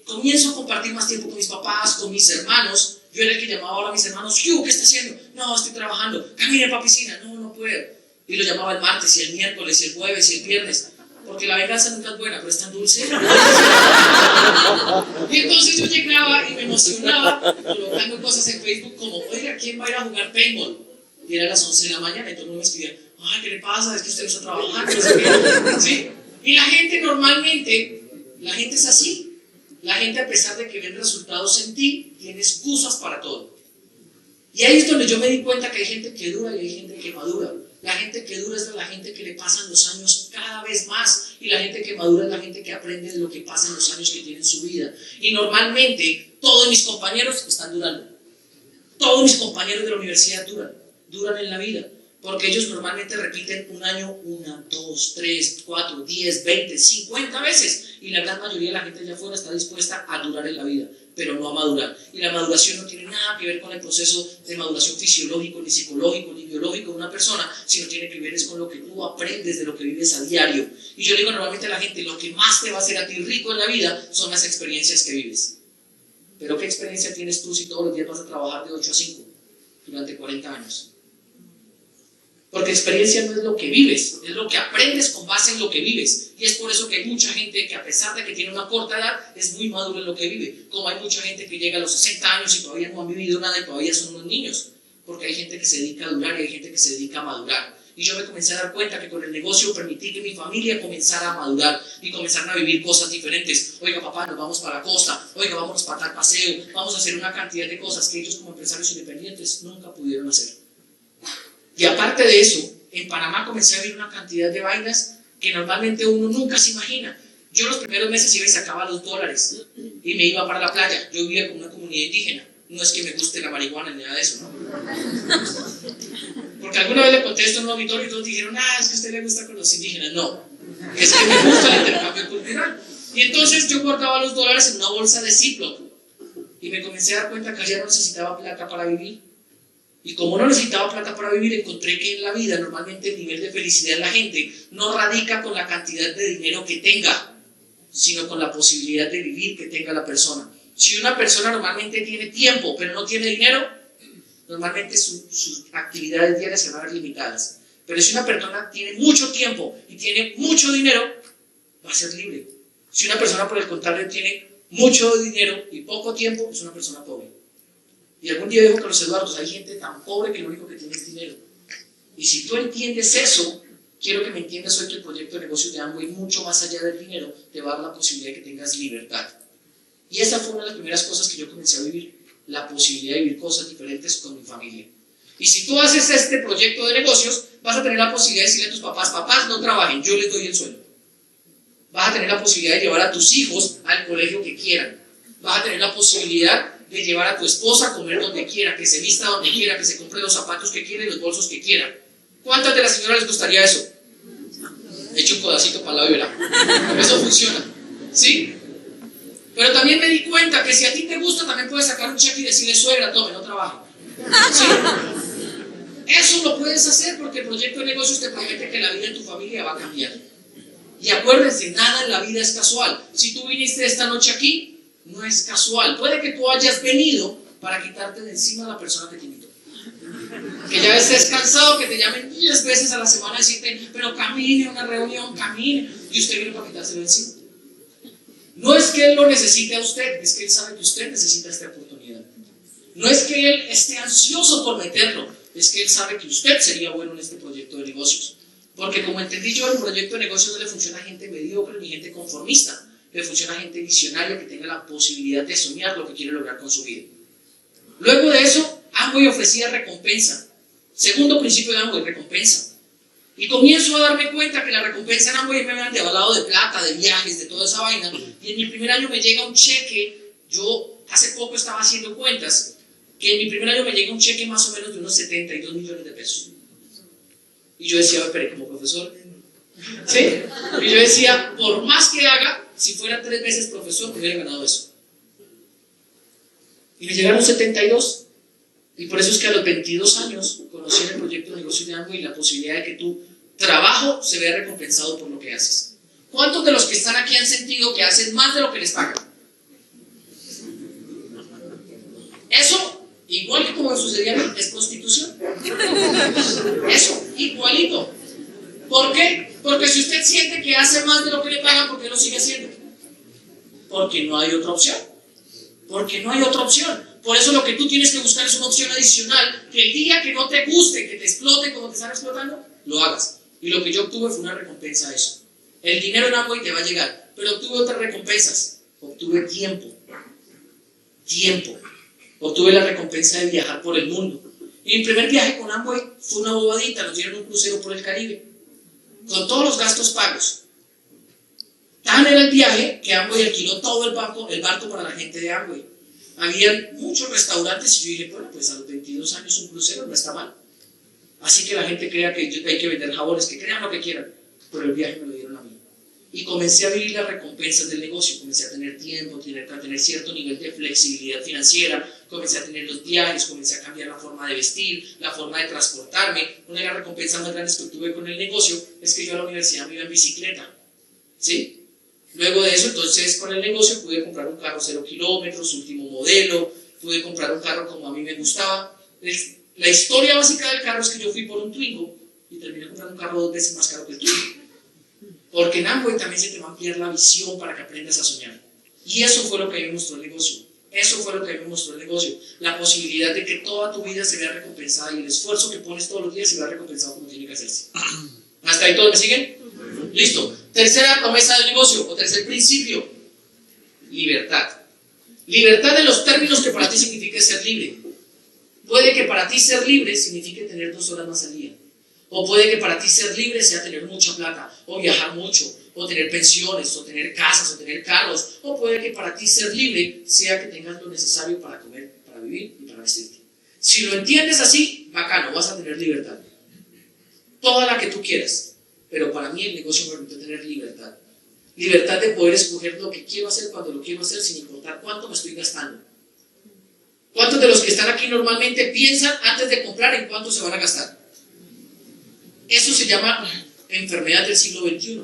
comienzo a compartir más tiempo con mis papás, con mis hermanos. Yo era el que llamaba ahora a mis hermanos: Hugh, ¿qué está haciendo? No, estoy trabajando. Camine para piscina. No, no puedo. Y lo llamaba el martes, y el miércoles, y el jueves, y el viernes. Porque la venganza nunca es buena, pero es tan dulce. Y entonces yo llegaba y me emocionaba colocando cosas en Facebook como: oiga, ¿quién va a ir a jugar paintball? Y era a las 11 de la mañana y todo el mundo me escribía: ay, ¿qué le pasa? Es que usted no está trabajando. No sé qué. ¿Sí? Y la gente normalmente, la gente es así. La gente, a pesar de que ven resultados en ti, tiene excusas para todo. Y ahí es donde yo me di cuenta que hay gente que dura y hay gente que madura. La gente que dura es la gente que le pasan los años cada vez más, y la gente que madura es la gente que aprende de lo que pasa en los años que tiene en su vida. Y normalmente todos mis compañeros están durando. Todos mis compañeros de la universidad duran en la vida, porque ellos normalmente repiten un año 1, 2, 3, 4, 10, 20, 50 veces, y la gran mayoría de la gente allá afuera está dispuesta a durar en la vida, pero no a madurar. Y la maduración no tiene nada que ver con el proceso de maduración fisiológico, ni psicológico, ni biológico de una persona, sino tiene que ver es con lo que tú aprendes de lo que vives a diario. Y yo digo normalmente a la gente: lo que más te va a hacer a ti rico en la vida son las experiencias que vives. Pero ¿qué experiencia tienes tú si todos los días vas a trabajar de 8 a 5 durante 40 años? Porque experiencia no es lo que vives, es lo que aprendes con base en lo que vives. Y es por eso que hay mucha gente que, a pesar de que tiene una corta edad, es muy madura en lo que vive. Como hay mucha gente que llega a los 60 años y todavía no han vivido nada y todavía son unos niños. Porque hay gente que se dedica a durar y hay gente que se dedica a madurar. Y yo me comencé a dar cuenta que con el negocio permití que mi familia comenzara a madurar y comenzaran a vivir cosas diferentes. Oiga, papá, nos vamos para la costa. Oiga, vámonos para tal paseo. Vamos a hacer una cantidad de cosas que ellos, como empresarios independientes, nunca pudieron hacer. Y aparte de eso, en Panamá comencé a vivir una cantidad de vainas que normalmente uno nunca se imagina. Yo los primeros meses iba y sacaba los $2 y me iba para la playa. Yo vivía con una comunidad indígena. No es que me guste la marihuana ni nada de eso, ¿no? Porque alguna vez le conté esto en un auditorio y todos dijeron: es que a usted le gusta con los indígenas. No, es que me gusta el intercambio cultural. Y entonces yo guardaba los $, en una bolsa de Ziploc y me comencé a dar cuenta que allá no necesitaba plata para vivir. Y como no necesitaba plata para vivir, encontré que en la vida normalmente el nivel de felicidad de la gente no radica con la cantidad de dinero que tenga, sino con la posibilidad de vivir que tenga la persona. Si una persona normalmente tiene tiempo pero no tiene dinero, normalmente sus actividades diarias se van a ver limitadas. Pero si una persona tiene mucho tiempo y tiene mucho dinero, va a ser libre. Si una persona, por el contrario, tiene mucho dinero y poco tiempo, es una persona pobre. Y algún día dijo Carlos Eduardo: hay gente tan pobre que lo único que tiene es dinero. Y si tú entiendes eso, quiero que me entiendas hoy que el proyecto de negocio de Amway, mucho más allá del dinero, te va a dar la posibilidad de que tengas libertad. Y esa fue una de las primeras cosas que yo comencé a vivir, la posibilidad de vivir cosas diferentes con mi familia. Y si tú haces este proyecto de negocios, vas a tener la posibilidad de decirle a tus papás: papás, no trabajen, yo les doy el sueldo. Vas a tener la posibilidad de llevar a tus hijos al colegio que quieran. Vas a tener la posibilidad de llevar a tu esposa a comer donde quiera, que se vista donde quiera, que se compre los zapatos que quiera y los bolsos que quiera. ¿Cuántas de las señoras les gustaría eso? Eche un codacito para el lado y verá. Eso funciona, ¿sí? Pero también me di cuenta que si a ti te gusta, también puedes sacar un cheque y decirle: suegra, tome, no trabaje. ¿Sí? Eso lo puedes hacer porque el proyecto de negocios te promete que la vida de tu familia va a cambiar. Y acuérdense, nada en la vida es casual. Si tú viniste esta noche aquí, no es casual. Puede que tú hayas venido para quitarte de encima a la persona que te invitó. Que ya estés cansado, que te llamen 10 veces a la semana y decirte: pero camine a una reunión, camine. Y usted viene para quitárselo de encima. No es que él lo necesite a usted, es que él sabe que usted necesita esta oportunidad. No es que él esté ansioso por meterlo, es que él sabe que usted sería bueno en este proyecto de negocios. Porque como entendí yo, el proyecto de negocios no le funciona a gente mediocre ni gente conformista. Le funciona a gente visionaria que tenga la posibilidad de soñar lo que quiere lograr con su vida. Luego de eso, Amway ofrecía recompensa. Segundo principio de Amway, recompensa. Y comienzo a darme cuenta que la recompensa en Amway me habían hablado de plata, de viajes, de toda esa vaina. Y en mi primer año me llega un cheque. Yo hace poco estaba haciendo cuentas, que en mi primer año me llega un cheque más o menos de unos 72 millones de pesos. Y yo decía, espere, como profesor, ¿sí? Y yo decía, por más que haga, si fuera 3 veces profesor, me hubiera ganado eso. Y me llegaron 72. Y por eso es que a los 22 años conocí en el proyecto de negocio de Amway la posibilidad de que tu trabajo se vea recompensado por lo que haces. ¿Cuántos de los que están aquí han sentido que hacen más de lo que les pagan? Eso, igual que como sucedía, es prostitución. Eso, igualito. ¿Por qué? Porque si usted siente que hace más de lo que le pagan, ¿por qué lo sigue haciendo? Porque no hay otra opción. Porque no hay otra opción. Por eso lo que tú tienes que buscar es una opción adicional, que el día que no te guste, que te explote como te están explotando, lo hagas. Y lo que yo obtuve fue una recompensa a eso. El dinero en Amway te va a llegar, pero obtuve otras recompensas. Obtuve tiempo. Obtuve la recompensa de viajar por el mundo. Y mi primer viaje con Amway fue una bobadita. Nos dieron un crucero por el Caribe, con todos los gastos pagos. Tan era el viaje que Amway alquiló todo el barco para la gente de Amway. Había muchos restaurantes y yo dije, bueno, pues a los 22 años un crucero no está mal. Así que la gente crea que hay que vender jabones, que crean lo que quieran. Pero el viaje me lo dieron a mí. Y comencé a vivir las recompensas del negocio. Comencé a tener tiempo, a tener cierto nivel de flexibilidad financiera. Comencé a tener los viajes, comencé a cambiar la forma de vestir, la forma de transportarme. Una de las recompensas más grandes que obtuve con el negocio es que yo a la universidad me iba en bicicleta. ¿Sí? Luego de eso, entonces, con el negocio pude comprar un carro 0 kilómetros, último modelo, pude comprar un carro como a mí me gustaba. La historia básica del carro es que yo fui por un Twingo y terminé comprando un carro 2 veces más caro que el Twingo. Porque en Amway también se te va a ampliar la visión para que aprendas a soñar. Y eso fue lo que a mí me mostró el negocio. La posibilidad de que toda tu vida se vea recompensada y el esfuerzo que pones todos los días se vea recompensado como tiene que hacerse. ¿Hasta ahí todos me siguen? Listo. Tercera promesa del negocio o tercer principio: libertad. Libertad en los términos que para ti significa ser libre. Puede que para ti ser libre signifique tener 2 horas más al día. O puede que para ti ser libre sea tener mucha plata, o viajar mucho, o tener pensiones, o tener casas, o tener carros. O puede que para ti ser libre sea que tengas lo necesario para comer, para vivir y para vestirte. Si lo entiendes así, bacano, vas a tener libertad. Toda la que tú quieras. Pero para mí el negocio me permite tener libertad. Libertad de poder escoger lo que quiero hacer cuando lo quiero hacer sin importar cuánto me estoy gastando. ¿Cuántos de los que están aquí normalmente piensan antes de comprar en cuánto se van a gastar? Eso se llama enfermedad del siglo XXI.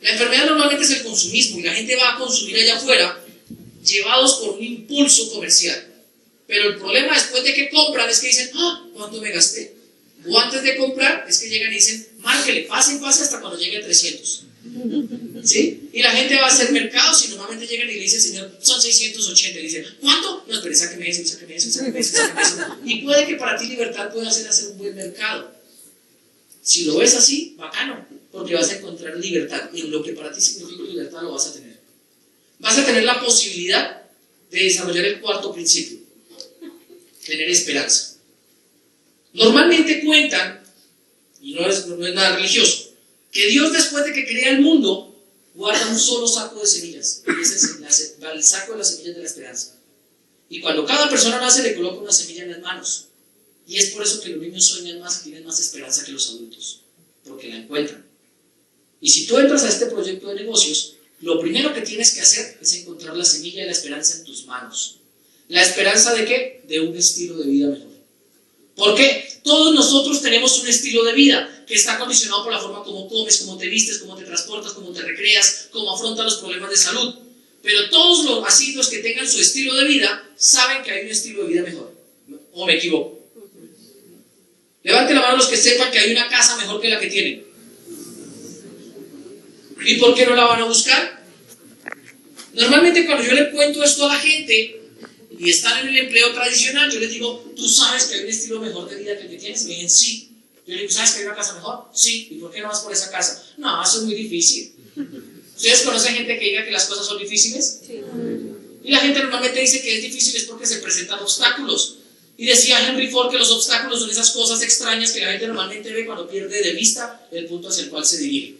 La enfermedad normalmente es el consumismo y la gente va a consumir allá afuera llevados por un impulso comercial. Pero el problema después de que compran es que dicen, ¿cuánto me gasté? O antes de comprar es que llegan y dicen, márquele, pase hasta cuando llegue a 300. ¿Sí? Y la gente va a hacer mercados y normalmente llegan y le dicen, señor, son 680. Y dicen, ¿cuánto? No, espere, sáqueme eso. Y puede que para ti libertad pueda ser hacer un buen mercado. Si lo ves así, bacano, porque vas a encontrar libertad. Y en lo que para ti significa libertad lo vas a tener. Vas a tener la posibilidad de desarrollar el cuarto principio: tener esperanza. Normalmente cuentan, y no es nada religioso, que Dios después de que crea el mundo guarda un solo saco de semillas, y ese es el saco de las semillas de la esperanza. Y cuando cada persona nace le coloca una semilla en las manos, y es por eso que los niños sueñan más y tienen más esperanza que los adultos, porque la encuentran. Y si tú entras a este proyecto de negocios, lo primero que tienes que hacer es encontrar la semilla de la esperanza en tus manos. ¿La esperanza de qué? De un estilo de vida mejor. ¿Por qué? Todos nosotros tenemos un estilo de vida que está condicionado por la forma como comes, cómo te vistes, cómo te transportas, cómo te recreas, cómo afrontas los problemas de salud. Pero todos los asiduos que tengan su estilo de vida saben que hay un estilo de vida mejor. ¿O me equivoco? Levante la mano los que sepan que hay una casa mejor que la que tienen. ¿Y por qué no la van a buscar? Normalmente cuando yo le cuento esto a la gente y están en el empleo tradicional, yo les digo, ¿tú sabes que hay un estilo mejor de vida que el que tienes? Me dicen, sí. Yo le digo, ¿sabes que hay una casa mejor? Sí. ¿Y por qué no vas por esa casa? No, eso es muy difícil. ¿Ustedes conocen gente que diga que las cosas son difíciles? Sí. Y la gente normalmente dice que es difícil es porque se presentan obstáculos. Y decía Henry Ford que los obstáculos son esas cosas extrañas que la gente normalmente ve cuando pierde de vista el punto hacia el cual se dirige.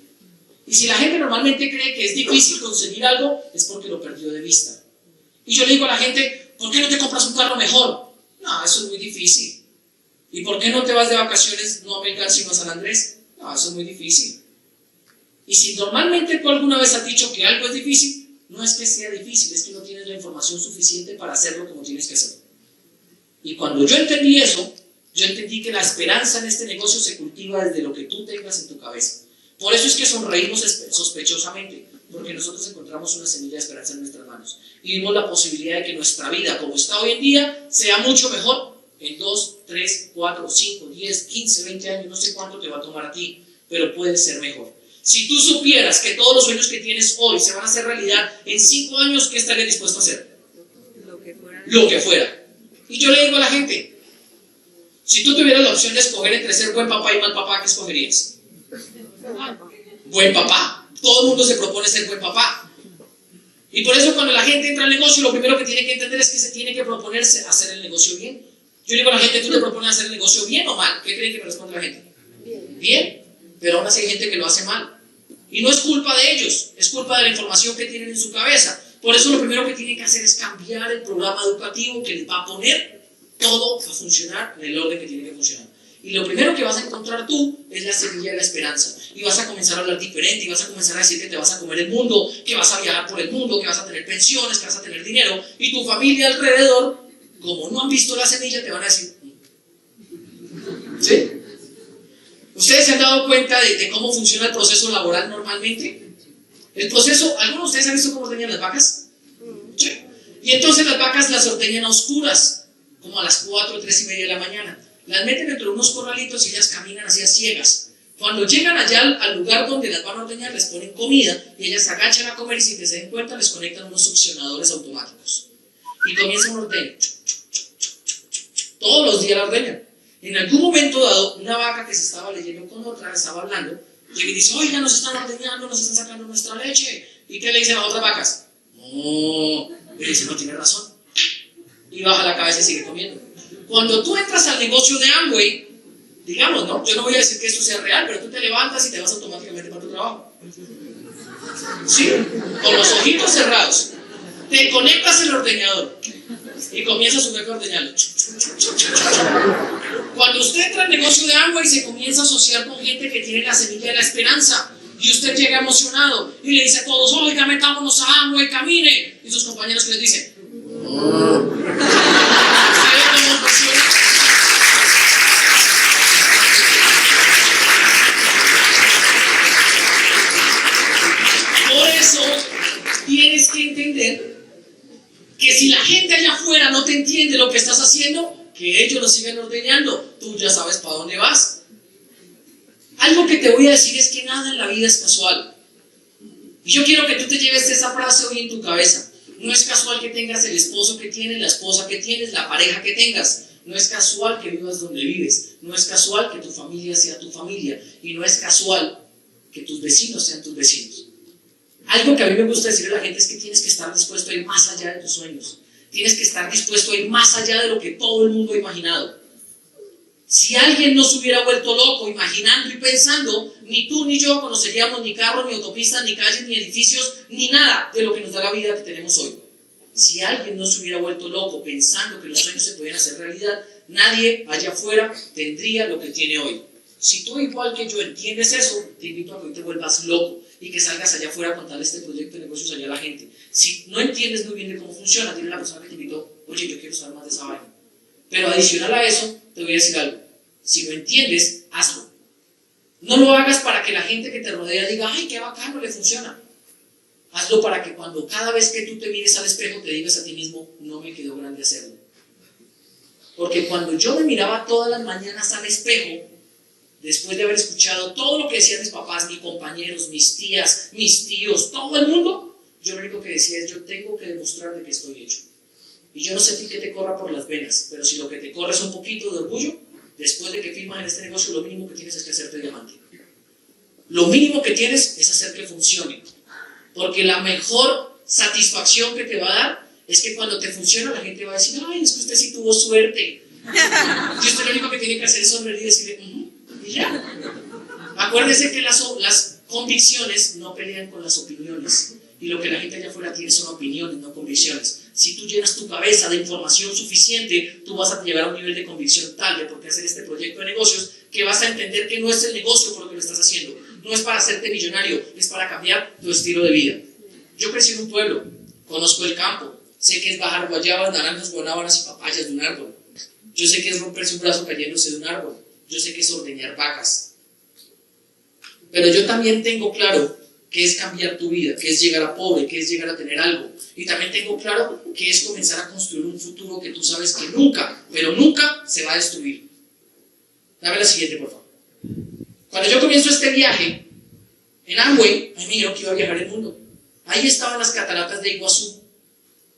Y si la gente normalmente cree que es difícil conseguir algo, es porque lo perdió de vista. Y yo le digo a la gente, ¿por qué no te compras un carro mejor? No, eso es muy difícil. ¿Y por qué no te vas de vacaciones no a Melgar sino a San Andrés? No, eso es muy difícil. Y si normalmente tú alguna vez has dicho que algo es difícil, no es que sea difícil, es que no tienes la información suficiente para hacerlo como tienes que hacerlo. Y cuando yo entendí eso, yo entendí que la esperanza en este negocio se cultiva desde lo que tú tengas en tu cabeza. Por eso es que sonreímos sospechosamente, porque nosotros encontramos una semilla de esperanza en nuestras manos. Y vimos la posibilidad de que nuestra vida, como está hoy en día, sea mucho mejor en 2, 3, 4, 5, 10, 15, 20 años, no sé cuánto te va a tomar a ti, pero puede ser mejor. Si tú supieras que todos los sueños que tienes hoy se van a hacer realidad en 5 años, ¿qué estarías dispuesto a hacer? Lo que fuera. Y yo le digo a la gente, si tú tuvieras la opción de escoger entre ser buen papá y mal papá, ¿qué escogerías? Buen papá. Todo el mundo se propone ser buen papá. Y por eso cuando la gente entra al negocio, lo primero que tiene que entender es que se tiene que proponerse hacer el negocio bien. Yo le digo a la gente, ¿tú te propones hacer el negocio bien o mal? ¿Qué creen que me responde la gente? Bien. Pero aún así hay gente que lo hace mal. Y no es culpa de ellos, es culpa de la información que tienen en su cabeza. Por eso lo primero que tienen que hacer es cambiar el programa educativo que les va a poner todo a funcionar en el orden que tiene que funcionar. Y lo primero que vas a encontrar tú es la semilla de la esperanza. Y vas a comenzar a hablar diferente, y vas a comenzar a decir que te vas a comer el mundo, que vas a viajar por el mundo, que vas a tener pensiones, que vas a tener dinero. Y tu familia alrededor, como no han visto la semilla, te van a decir, ¿sí? ¿Ustedes se han dado cuenta de cómo funciona el proceso laboral normalmente? El proceso, ¿algunos de ustedes han visto cómo ordeñan las vacas? Sí. Y entonces las vacas las ordeñan a oscuras, como a las 4, 3 y media de la mañana. Las meten dentro de unos corralitos y ellas caminan hacia ciegas. Cuando llegan allá al lugar donde las van a ordeñar, les ponen comida y ellas se agachan a comer y sin que se den cuenta les conectan unos succionadores automáticos. Y comienza un ordeño. Todos los días la ordeñan. En algún momento dado, una vaca que se estaba leyendo con otra, estaba hablando, llega y dice, oiga, nos están ordeñando, nos están sacando nuestra leche. ¿Y qué le dicen a las otras vacas? No, le dice, no tiene razón. Y baja la cabeza y sigue comiendo. Cuando tú entras al negocio de Amway, digamos, ¿no? Yo no voy a decir que esto sea real, pero tú te levantas y te vas automáticamente para tu trabajo. ¿Sí? Con los ojitos cerrados. Te conectas el ordeñador y comienzas su jefe a ordeñarlo. Cuando usted entra al negocio de Amway, se comienza a asociar con gente que tiene la semilla de la esperanza. Y usted llega emocionado y le dice a todos, oiga, metámonos a Amway, camine. Y sus compañeros que les dicen, ¿usted ve cómo funciona? Por eso tienes que entender que si la gente allá afuera no te entiende lo que estás haciendo, que ellos lo sigan ordeñando, tú ya sabes para dónde vas. Algo que te voy a decir es que nada en la vida es casual. Y yo quiero que tú te lleves esa frase hoy en tu cabeza. No es casual que tengas el esposo que tienes, la esposa que tienes, la pareja que tengas. No es casual que vivas donde vives. No es casual que tu familia sea tu familia. Y no es casual que tus vecinos sean tus vecinos. Algo que a mí me gusta decirle a la gente es que tienes que estar dispuesto a ir más allá de tus sueños. Tienes que estar dispuesto a ir más allá de lo que todo el mundo ha imaginado. Si alguien no se hubiera vuelto loco imaginando y pensando, ni tú ni yo conoceríamos ni carros, ni autopistas, ni calles, ni edificios, ni nada de lo que nos da la vida que tenemos hoy. Si alguien no se hubiera vuelto loco pensando que los sueños se podían hacer realidad, nadie allá afuera tendría lo que tiene hoy. Si tú, igual que yo, entiendes eso, te invito a que hoy te vuelvas loco y que salgas allá afuera a contarle este proyecto de negocios allá a la gente. Si no entiendes muy bien de cómo funciona, dile a la persona que te invitó, oye, yo quiero saber más de esa vaina. Pero adicional a eso, te voy a decir algo. Si lo entiendes, hazlo. No lo hagas para que la gente que te rodea diga, ay, qué bacano, le funciona. Hazlo para que cuando cada vez que tú te mires al espejo te digas a ti mismo, no me quedó grande hacerlo. Porque cuando yo me miraba todas las mañanas al espejo, después de haber escuchado todo lo que decían mis papás, mis compañeros, mis tías, mis tíos, todo el mundo, yo lo único que decía es, yo tengo que demostrar de que estoy hecho. Y yo no sé a ti que te corra por las venas, pero si lo que te corre es un poquito de orgullo, después de que firmas en este negocio, lo mínimo que tienes es que hacerte diamante. Lo mínimo que tienes es hacer que funcione. Porque la mejor satisfacción que te va a dar es que cuando te funciona la gente va a decir, ay, es que usted sí tuvo suerte. Y usted lo único que tiene que hacer es sonreír y decirle, y ya. Acuérdese que las convicciones no pelean con las opiniones. Y lo que la gente allá afuera tiene son opiniones, no convicciones. Si tú llenas tu cabeza de información suficiente, tú vas a llegar a un nivel de convicción tal de por qué hacer este proyecto de negocios, que vas a entender que no es el negocio por lo que lo estás haciendo. No es para hacerte millonario, es para cambiar tu estilo de vida. Yo crecí en un pueblo, conozco el campo, sé que es bajar guayabas, naranjas, guanábanas y papayas de un árbol. Yo sé que es romperse un brazo cayéndose de un árbol. Yo sé que es ordeñar vacas. Pero yo también tengo claro que es cambiar tu vida, que es llegar a pobre, que es llegar a tener algo. Y también tengo claro que es comenzar a construir un futuro que tú sabes que nunca, pero nunca se va a destruir. Dame la siguiente, por favor. Cuando yo comienzo este viaje en Amway, me dijeron que iba a viajar el mundo. Ahí estaban las cataratas de Iguazú.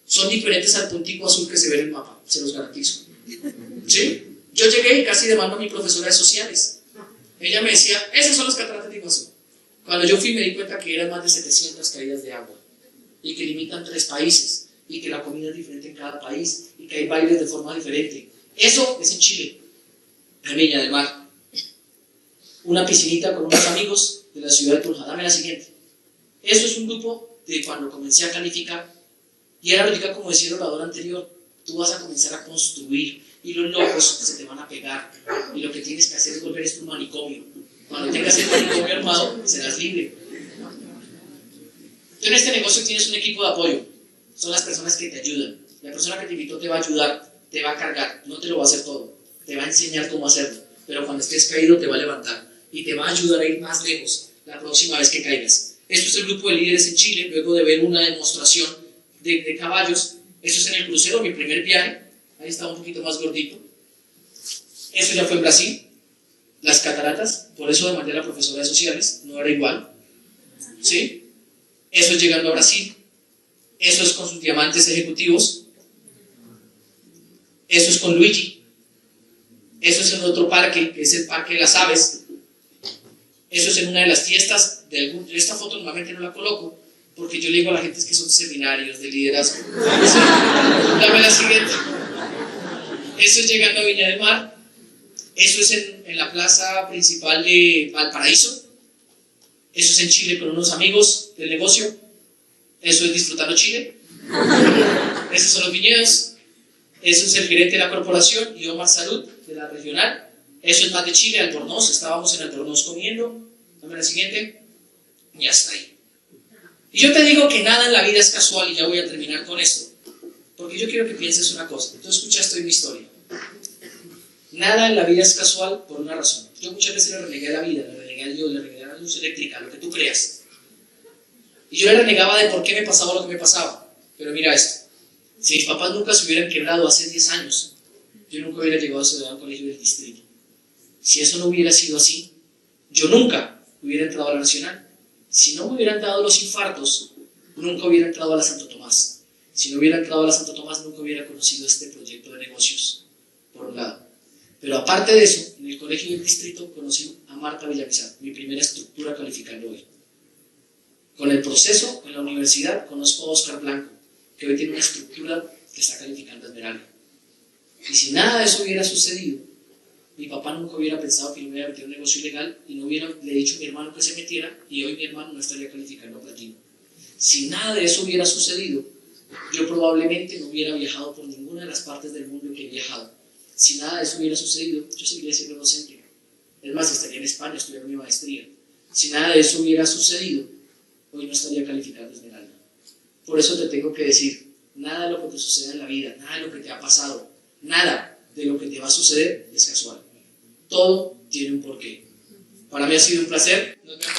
Son diferentes al puntico azul que se ve en el mapa, se los garantizo. ¿Sí? Yo llegué y casi demando a mi profesora de sociales. Ella me decía, esas son las cataratas de Iguazú. Cuando yo fui me di cuenta que eran más de 700 caídas de agua y que limitan 3 países y que la comida es diferente en cada país y que hay bailes de forma diferente. Eso es en Chile, en Viña del Mar. Una piscinita con unos amigos de la ciudad de Tunja. Dame la siguiente. Eso es un grupo de cuando comencé a calificar. Y era ahorita, como decía el orador anterior, tú vas a comenzar a construir y los locos se te van a pegar. Y lo que tienes que hacer es volver esto un manicomio. Cuando tengas el manicomio armado, serás libre. Tú en este negocio tienes un equipo de apoyo. Son las personas que te ayudan. La persona que te invitó te va a ayudar, te va a cargar, no te lo va a hacer todo. Te va a enseñar cómo hacerlo. Pero cuando estés caído te va a levantar y te va a ayudar a ir más lejos la próxima vez que caigas. Esto es el grupo de líderes en Chile, luego de ver una demostración de caballos. Eso es en el crucero, mi primer viaje. Ahí estaba un poquito más gordito. Eso ya fue en Brasil. Las cataratas, por eso demandé a la profesora de sociales, no era igual. ¿Sí? Eso es llegando a Brasil. Eso es con sus diamantes ejecutivos. Eso es con Luigi. Eso es en otro parque, que es el Parque de las Aves. Eso es en una de las fiestas. Esta foto normalmente no la coloco, porque yo le digo a la gente que son seminarios de liderazgo. Dame la siguiente. Eso es llegando a Viña del Mar. Eso es en la plaza principal de Valparaíso. Eso es en Chile con unos amigos del negocio. Eso es disfrutando Chile. Esos son los viñedos. Eso es el gerente de la corporación, Iomar Salud, de la regional. Eso es más de Chile, Albornoz. Estábamos en Albornoz comiendo. Dame la siguiente. Y hasta ahí. Y yo te digo que nada en la vida es casual, y ya voy a terminar con esto. Porque yo quiero que pienses una cosa. Tú escuchaste hoy mi historia. Nada en la vida es casual por una razón. Yo muchas veces le renegué a la vida, le renegué a Dios, le renegué a la luz eléctrica, lo que tú creas. Y yo le renegaba de por qué me pasaba lo que me pasaba. Pero mira esto. Si mis papás nunca se hubieran quebrado hace 10 años, yo nunca hubiera llegado a un colegio del distrito. Si eso no hubiera sido así, yo nunca hubiera entrado a la Nacional. Si no me hubieran dado los infartos, nunca hubiera entrado a la Santo Tomás. Si no hubiera entrado a la Santo Tomás, nunca hubiera conocido este proyecto de negocios, por un lado. Pero aparte de eso, en el colegio del distrito conocí a Marta Villamizar, mi primera estructura calificando hoy. Con el proceso, en la universidad, conozco a Oscar Blanco, que hoy tiene una estructura que está calificando Esmeralda. Y si nada de eso hubiera sucedido, mi papá nunca hubiera pensado que yo me hubiera metido en un negocio ilegal y no hubiera le dicho a mi hermano que se metiera, y hoy mi hermano no estaría calificando platino. Si nada de eso hubiera sucedido, yo probablemente no hubiera viajado por ninguna de las partes del mundo que he viajado. Si nada de eso hubiera sucedido, yo seguiría siendo docente. Es más, estaría en España estudiando mi maestría. Si nada de eso hubiera sucedido, hoy no estaría calificando Esmeralda. Por eso te tengo que decir, nada de lo que te suceda en la vida, nada de lo que te ha pasado, nada de lo que te va a suceder es casual. Todo tiene un porqué. Para mí ha sido un placer. Nos vemos.